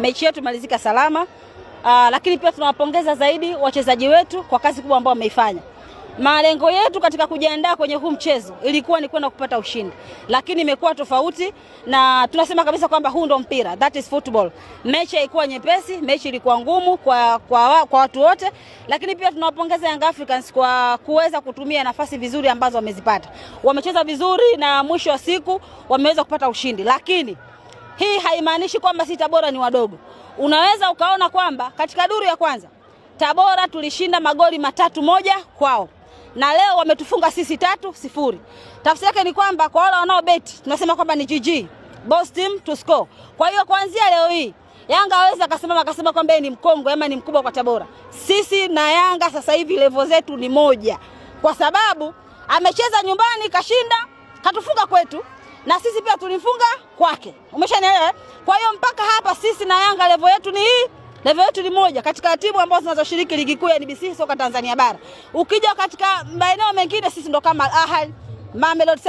mechi yetu imalizika salama. Lakini pia tunawapongeza zaidi wachezaji wetu kwa kazi kubwa ambayo wameifanya. Malengo yetu katika kujiandaa kwenye huu mchezo ilikuwa ni kwenda kupata ushindi, lakini imekuwa tofauti, na tunasema kabisa kwamba huu ndo mpira, that is football. Mechi haikuwa nyepesi, mechi ilikuwa ngumu kwa watu wote, lakini pia tunawapongeza Young Africans kwa kuweza kutumia nafasi vizuri ambazo wamezipata. Wamecheza vizuri na mwisho wa siku wameweza kupata ushindi, lakini hii haimaanishi kwamba si Tabora ni wadogo. Unaweza ukaona kwamba katika duru ya kwanza Tabora tulishinda magoli 3-1 kwao, na leo wametufunga sisi 3-0. Tafsiri yake ni kwamba kwa wale wanao beti tunasema kwamba ni GG, boss team to score. Kwa hiyo kuanzia leo hii Yanga hawezi akasema kwamba ni mkongwe ama ni mkubwa kwa Tabora. Sisi na Yanga sasa hivi level zetu ni moja, kwa sababu amecheza nyumbani kashinda, katufunga kwetu, na sisi pia tulimfunga kwake. Umeshanielewa? Kwa hiyo mpaka hapa sisi na Yanga level yetu ni hii. Level yetu ni moja katika timu ambazo zinazoshiriki ligi kuu ya NBC soka Tanzania bara. Ukija katika maeneo mengine sisi ndo kama Ahly, Mamelodi